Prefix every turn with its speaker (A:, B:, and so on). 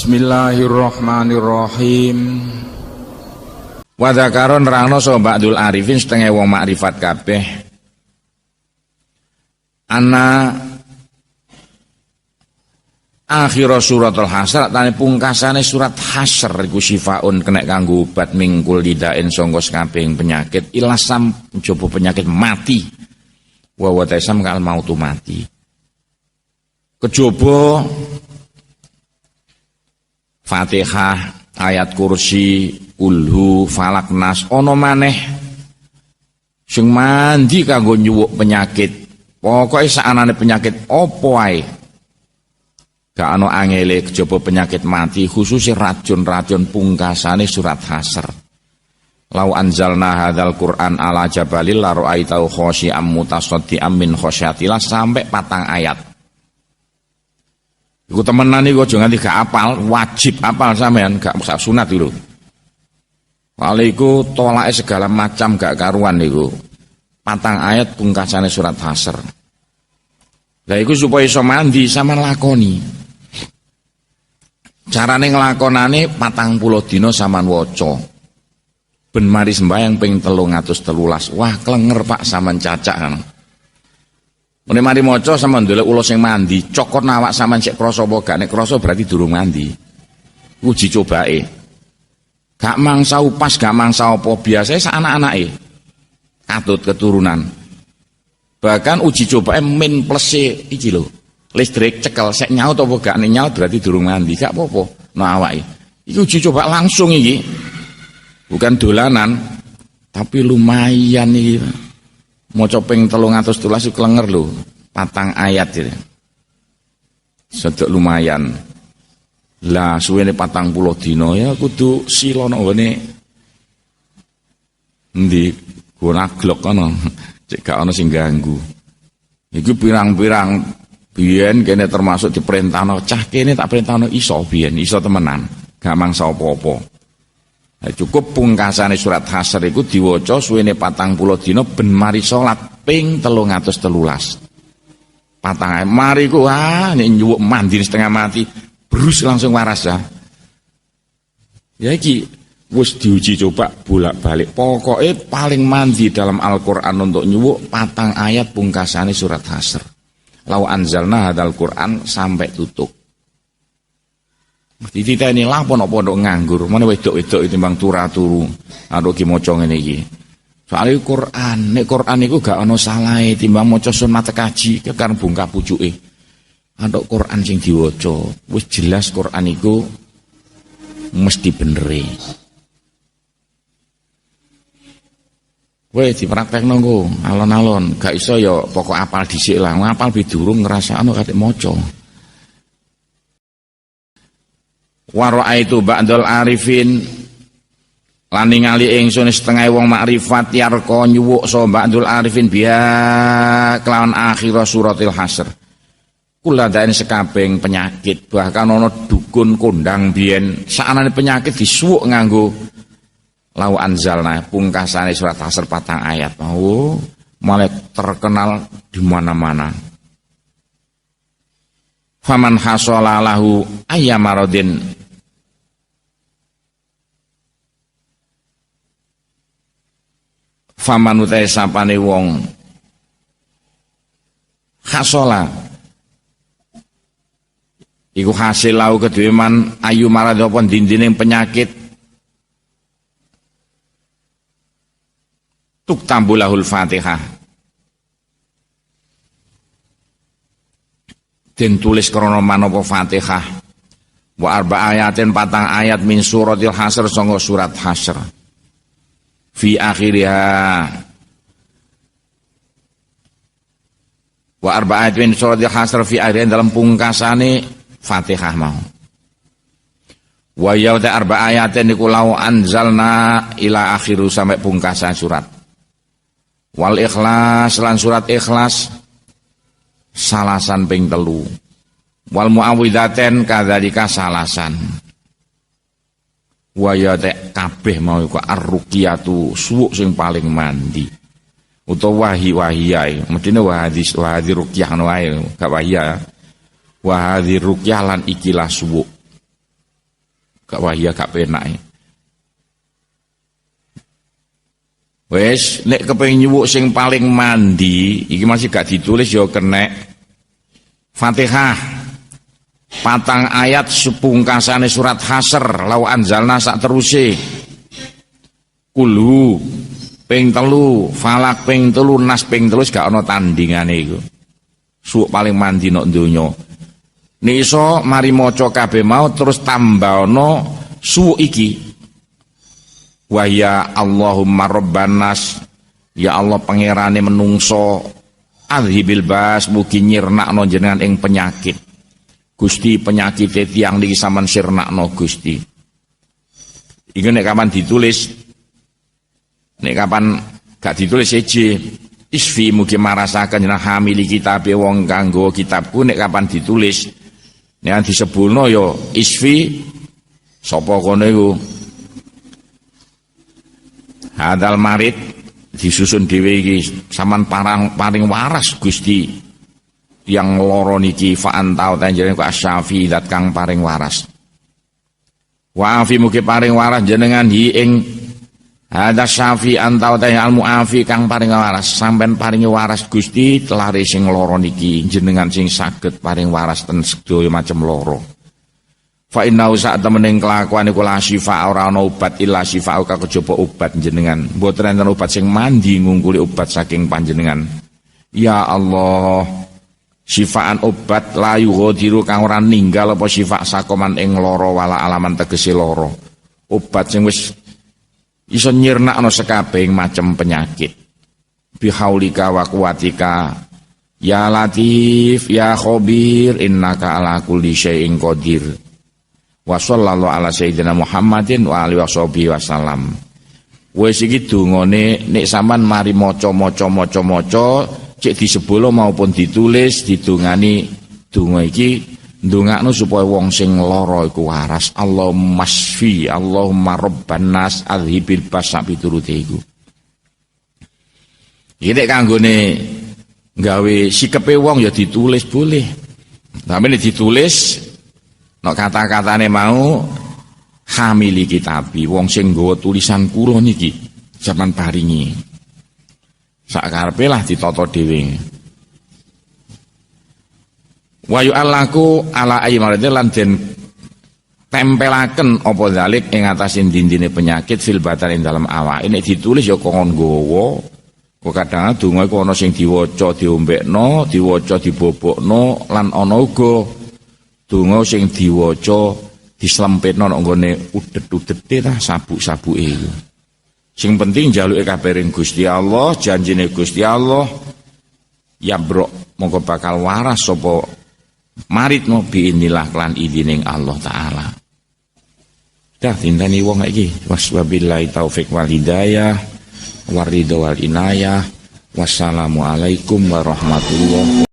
A: Bismillahirrahmanirrahim. Wa dzakaron nerangno sapa ba'dul arifin setengah wong makrifat kabeh ana akhir suratul Hasyr tane pungkasane surat Hasyr iku syifaun kena kanggo obat mingkul lidain sangka sakabehing penyakit ilasam njaba penyakit mati wa taisam kal mautu mati kejaba Fatihah ayat kursi kulhu falak nas ana maneh sing mandi kanggo nyuwuk penyakit pokoke saanane penyakit apa wae gak ana angele kejaba penyakit mati khusus racun-racun pungkasane surat Hasyr. Lau anzalna hadzal Qur'an ala jabalil la ra'aitau khasyi'am mutasaddiam min khasyatillah sampai 4 ayat. Iku temenan iku aja nganti gak apal, wajib apal sampean, gak sak sunat lho. Wale iku tolake segala macam gak karuan iku. 4 ayat pungkasane surat Hasyr. Lah iku supaya iso mandi sampean lakoni. Carane nglakonane 40 dina sampean waca. Ben mari sembahyang ping 313. Wah, klenger Pak sampean cacak kan. Mene mari maca sampean ndelok ulo sing mandi, cokot awak sampean sik krasa apa gak nek krasa berarti durung mandi. Uji cobake. Gak mangsa upas, gak mangsa apa biasane sak anak-anake. Katut keturunan. Bahkan uji cobake min plus iki lho. Listrik cekel sik nyaut apa gak nek nyaut berarti durung mandi, gak apa-apa. Nah awake. Iki uji coba langsung iki. Bukan dolanan, tapi lumayan iki. Maca ping 313 klenger lho, 4 ayat iki. Sedek lumayan. Lah suwene 40 dina ya kudu sila nang ngene endi gonaglok ana. Cek gak ana sing ganggu. Iki pirang-pirang biyen kene termasuk diperintahno cah kene tak perintahno iso biyen, iso temenan. Gak mangsa apa-apa. Nah, cukup pungkasane surat Hasyr iku diwaca suwene 40 dina ben mari salat ping 313. Patang mari ku nek nyuwuk mandi setengah mati brus langsung waras ya. Ya iki wis diuji coba bolak-balik. Pokoke paling mandi dalam Al-Qur'an untuk nyuwuk 4 ayat pungkasane surat Hasyr. Lau anzalna hadzal Qur'an sampai tutup. Dititeni lah pondok-pondok nganggur, mana wedok-wedok timbang turu-turu. Aduh ki maca ngene iki. Soale Quran, nek Quran iku gak ana salahe timbang maca sunat kaji kekar bungkah pucuke. Anduk Quran sing diwaca, wis jelas Quran iku mesti benere. Weh dipraktekno nggo, alon-alon, gak iso ya pokok apal dhisik lah, ngapal bidurung ngrasakno katik maca. Wa ra'aitu ba'dal arifin lan ningali ingsun setengah wong makrifat yarqa nyuwuk so ba'dul arifin biya kelawan akhir suratil Hasyr. Kula daen sekabeng penyakit bahkan ana dukun kondang biyen saanane penyakit disuwuk nganggo lau anzalna pungkasane surat Hasyr 4 ayat. Oh, malah terkenal di mana-mana. Faman hasala lahu ayyamaradin faman utai sapane wong hasala iku hasil lahu kedue man ayu marad apa dindining penyakit tuk tambulahul Fatihah den tulis krana manapa Fatihah wa arba ayatin 4 ayat min suratil Hasyr sanga surat Hasyr fi akhiriha wa arba ayatin min suratil Hasyr fi akhiriha dalam pungkasane Fatihah mau wa ya ta arba ayatin niku lau anzalna ila akhiru sampai pungkasan surat wal ikhlas lan surat Ikhlas salasan ping 3 wal muawwidzaten kadzalika salasan wa ya tek kabeh mau iku ar-ruqyatu suwuk sing paling mandi utawa wahiyai mestine wahadis ruqyah wae gak wahiyah wahadhi ruqyah lan ikilah suwuk gak wahya gak penak. Wes nek kepengin nyuwuk sing paling mandi iki masih gak ditulis ya kena Fatihah 4 ayat sepungkasane surat Hasr lau anzalna sak teruse kulhu ping 3 falak ping 3 nas ping 3 gak ana tandingane iku suwuk paling mandi nok donya nek iso mari maca kabeh mau terus tambahno suwuk iki wa ya Allahumma rabbanas ya Allah pangerane menungso adhibil bas mugi nyirnakno jenengan ing penyakit Gusti penyakit tiyang niki sampean sirnakno Gusti iki nek kapan ditulis nek kapan gak ditulis siji isfi mugi marasaken jenengan hamili kitabe wong kanggo kitabku nek kapan ditulis nek disebulno ya isfi sapa kono iku hadal marid disusun dhewe iki sampean paring waras Gusti yang loro niki fa antau tanjene ku asyafi zat kang paring waras wa afi mugi paring waras jenengan hi ing hada syafi antau tanjene al muafi kang paring waras sampean paringi waras Gusti telare sing loro niki jenengan sing saged paring waras ten sedaya macem loro fa inna sak temening kelakuan iku la syifa ora ana obat illa syifa ka kejaba obat jenengan mboten enten obat sing mandi ngungkuli obat saking panjenengan ya Allah syifaan obat la yughadiru kang ora ninggal apa syifa sakoman ing lara wala alaman tegese lara obat sing wis iso nyirnakno sekabehing macem penyakit bihaulika wa quwatika ya latif ya khabir innaka ala kulli syai'in qadir wa sallallahu ala sayyidina Muhammadin wa alihi washabihi wasallam. Wis iki dungane nek sampean mari maca cek disebolo maupun ditulis didungani donga iki ndongakno supaya wong sing lara iku waras. Allahumma shfi Allahumma rabban nas adhibil basa piturute iku. Iki nek kanggone gawe sikepe wong ya ditulis boleh. Tapi nek ditulis no kata-katane mau hamili kitabi wong sing nggawa tulisan kula niki sampean paringi sakarepe lah ditata dhewe wa yu'allaku ala aymarate lan den tempelaken apa zalik ing atase dindine penyakit fil badan ing dalem awake nek ditulis ya kon nggawa kok kadang donga iku ana sing diwaca diombekno diwaca dibobokno lan ana uga donga sing diwaca dislempetno nang nggone udet-udete ta sabuk-sabuke iku. Sing penting njaluke kabeh ring Gusti Allah, janjine Gusti Allah ya bro monggo bakal waras sapa maridno biinilah lan izining Allah taala. Dah tindani wong iki waswabillahi taufik wal hidayah waridho wal inayah wassalamu alaikum warahmatullahi